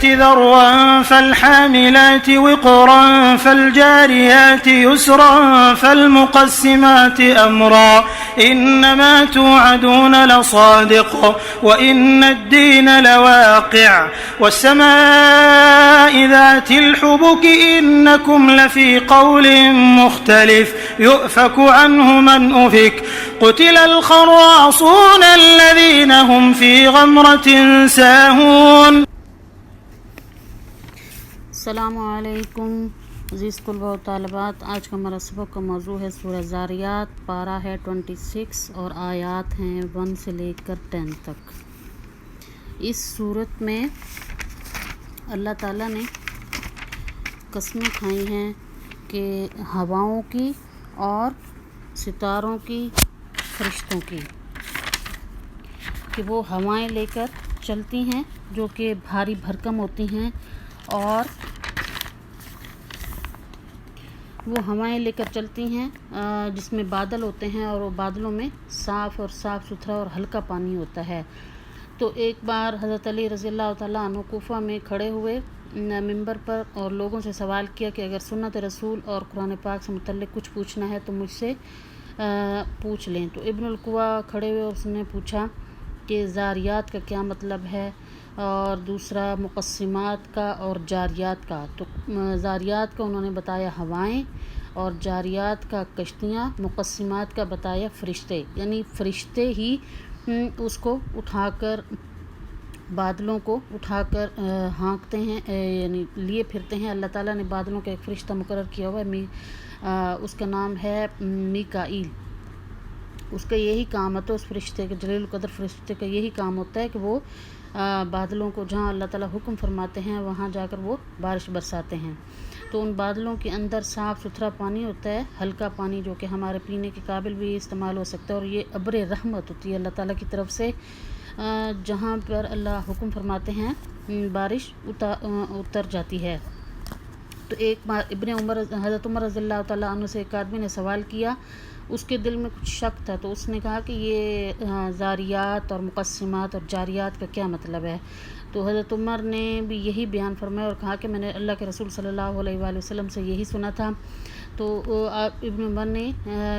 ذروا فالحاملات وقرا فالجاريات يسرا فالمقسمات أمرا إنما توعدون لصادق وإن الدين لواقع والسماء ذات الحبك إنكم لفي قول مختلف يؤفك عنه من أفك قتل الخراصون الذين هم في غمرة ساهون. السلام علیکم عزیز طلباء و طالبات. آج کا ہمارا سبق کا موضوع ہے سورہ زاریات. پارہ ہے 26 اور آیات ہیں 1 سے لے کر 10 تک. اس صورت میں اللہ تعالیٰ نے قسمیں کھائی ہیں کہ ہواؤں کی اور ستاروں کی، فرشتوں کی، کہ وہ ہوائیں لے کر چلتی ہیں جو کہ بھاری بھرکم ہوتی ہیں، اور وہ ہوائیں لے کر چلتی ہیں جس میں بادل ہوتے ہیں، اور وہ بادلوں میں صاف ستھرا اور ہلکا پانی ہوتا ہے. تو ایک بار حضرت علی رضی اللہ تعالیٰ عنہ کوفہ میں کھڑے ہوئے منبر پر اور لوگوں سے سوال کیا کہ اگر سنت رسول اور قرآن پاک سے متعلق کچھ پوچھنا ہے تو مجھ سے پوچھ لیں. تو ابن القوا کھڑے ہوئے اور اس نے پوچھا کہ زاریات کا کیا مطلب ہے، اور دوسرا مقسمات کا اور جاریات کا. تو زاریات کا انہوں نے بتایا ہوائیں، اور جاریات کا کشتیاں، مقسمات کا بتایا فرشتے. یعنی فرشتے ہی اس کو اٹھا کر، بادلوں کو اٹھا کر ہانکتے ہیں، یعنی لیے پھرتے ہیں. اللہ تعالیٰ نے بادلوں کا ایک فرشتہ مقرر کیا ہوا ہے، اس کا نام ہے میکائیل. اس کا یہی کام ہوتا ہے، اس فرشتے کے، جلیل القدر فرشتے کا یہی کام ہوتا ہے کہ وہ بادلوں کو جہاں اللہ تعالیٰ حکم فرماتے ہیں وہاں جا کر وہ بارش برساتے ہیں. تو ان بادلوں کے اندر صاف ستھرا پانی ہوتا ہے، ہلکا پانی جو کہ ہمارے پینے کے قابل بھی استعمال ہو سکتا ہے، اور یہ ابر رحمت ہوتی ہے اللہ تعالیٰ کی طرف سے. جہاں پر اللہ حکم فرماتے ہیں بارش اتر جاتی ہے. تو ایک بار حضرت عمر رضی اللہ تعالیٰ عنہ سے ایک آدمی نے سوال کیا، اس کے دل میں کچھ شک تھا. تو اس نے کہا کہ یہ زاریات اور مقسمات اور جاریات کا کیا مطلب ہے. تو حضرت عمر نے بھی یہی بیان فرمایا اور کہا کہ میں نے اللہ کے رسول صلی اللہ علیہ وآلہ وسلم سے یہی سنا تھا. تو ابن عمر نے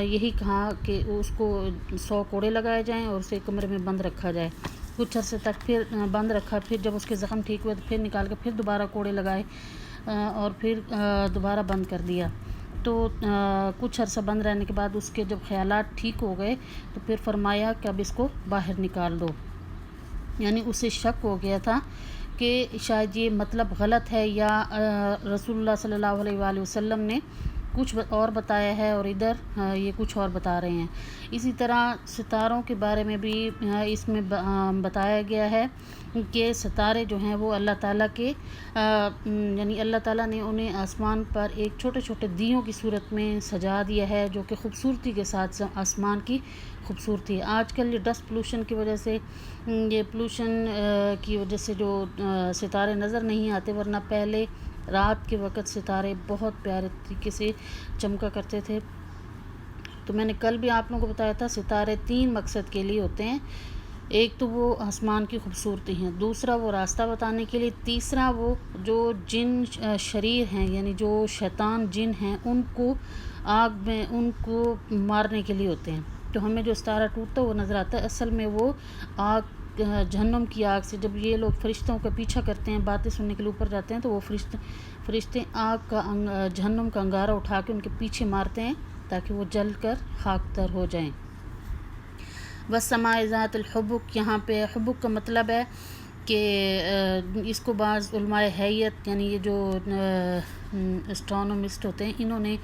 یہی کہا کہ اس کو 100 کوڑے لگائے جائیں اور اسے کمرے میں بند رکھا جائے. کچھ عرصے تک پھر بند رکھا، پھر جب اس کے زخم ٹھیک ہوئے تو پھر نکال کے پھر دوبارہ کوڑے لگائے اور پھر دوبارہ بند کر دیا. تو کچھ عرصہ بند رہنے کے بعد اس کے جب خیالات ٹھیک ہو گئے تو پھر فرمایا کہ اب اس کو باہر نکال دو. یعنی اسے شک ہو گیا تھا کہ شاید یہ مطلب غلط ہے، یا رسول اللہ صلی اللہ علیہ وآلہ وسلم نے کچھ اور بتایا ہے اور ادھر یہ کچھ اور بتا رہے ہیں. اسی طرح ستاروں کے بارے میں بھی اس میں بتایا گیا ہے کہ ستارے جو ہیں وہ اللہ تعالیٰ کے، یعنی اللہ تعالیٰ نے انہیں آسمان پر ایک چھوٹے چھوٹے دیوں کی صورت میں سجا دیا ہے، جو کہ خوبصورتی کے ساتھ آسمان کی خوبصورتی ہے. آج کل یہ ڈسٹ پولوشن کی وجہ سے، یہ پولوشن کی وجہ سے جو ستارے نظر نہیں آتے، ورنہ پہلے رات کے وقت ستارے بہت پیارے طریقے سے چمکا کرتے تھے. تو میں نے کل بھی آپ لوگوں کو بتایا تھا ستارے 3 مقصد کے لیے ہوتے ہیں. ایک تو وہ آسمان کی خوبصورتی ہیں، دوسرا وہ راستہ بتانے کے لیے، تیسرا وہ جو جن شریر ہیں، یعنی جو شیطان جن ہیں، ان کو آگ میں، ان کو مارنے کے لیے ہوتے ہیں. تو ہمیں جو ستارہ ٹوٹتا ہے وہ نظر آتا ہے، اصل میں وہ آگ، جہنم کی آگ سے جب یہ لوگ فرشتوں کا پیچھا کرتے ہیں، باتیں سننے کے لیے اوپر جاتے ہیں، تو وہ فرشتے آگ کا، جہنم کا انگارہ اٹھا کے ان کے پیچھے مارتے ہیں تاکہ وہ جل کر خاکتر ہو جائیں. والسماء ذات الحبک، یہاں پہ حبک کا مطلب ہے کہ اس کو بعض علماء ہیئت، یعنی یہ جو اسٹرونومسٹ ہوتے ہیں، انہوں نے،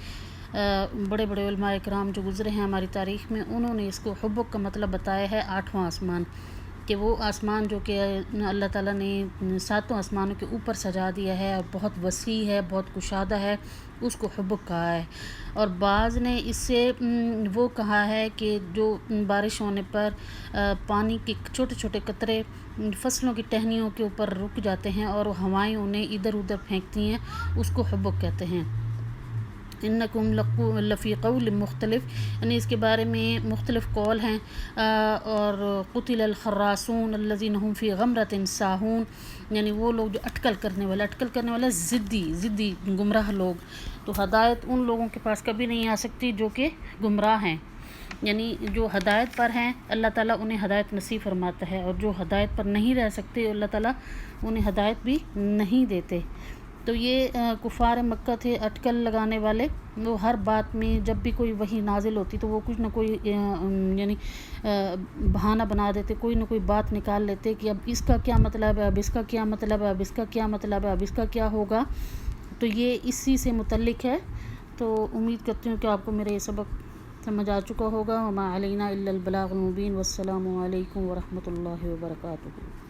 بڑے بڑے علماء کرام جو گزرے ہیں ہماری تاریخ میں، انہوں نے اس کو حبک کا مطلب بتایا ہے 8واں آسمان، کہ وہ آسمان جو کہ اللہ تعالیٰ نے 7 آسمانوں کے اوپر سجا دیا ہے اور بہت وسیع ہے، بہت کشادہ ہے، اس کو حبک کہا ہے. اور بعض نے اس سے وہ کہا ہے کہ جو بارش ہونے پر پانی کے چھوٹے چھوٹے قطرے فصلوں کی ٹہنیوں کے اوپر رک جاتے ہیں اور وہ ہوائیں انہیں ادھر ادھر پھینکتی ہیں، اس کو حبک کہتے ہیں. انکم لفی قول مختلف، یعنی اس کے بارے میں مختلف قول ہیں. اور قتل الخراصون الذین هم فی غمرۃ ساہون، یعنی وہ لوگ جو اٹکل کرنے والے ضدی گمراہ لوگ. تو ہدایت ان لوگوں کے پاس کبھی نہیں آ سکتی جو کہ گمراہ ہیں، یعنی جو ہدایت پر ہیں اللہ تعالیٰ انہیں ہدایت نصیب فرماتا ہے، اور جو ہدایت پر نہیں رہ سکتے اللہ تعالیٰ انہیں ہدایت بھی نہیں دیتے. تو یہ کفار مکہ تھے اٹکل لگانے والے. وہ ہر بات میں جب بھی کوئی وحی نازل ہوتی تو وہ کچھ نہ کوئی یعنی بہانہ بنا دیتے، کوئی نہ کوئی بات نکال لیتے کہ اب اس کا کیا مطلب ہے، اب اس کا کیا مطلب ہے، اب اس کا کیا مطلب ہے، اب اس کا کیا ہوگا. تو یہ اسی سے متعلق ہے. تو امید کرتی ہوں کہ آپ کو میرا یہ سبق سمجھ آ چکا ہوگا. وما علینا الا البلاغ المبین. والسلام علیکم ورحمۃ اللہ وبرکاتہ.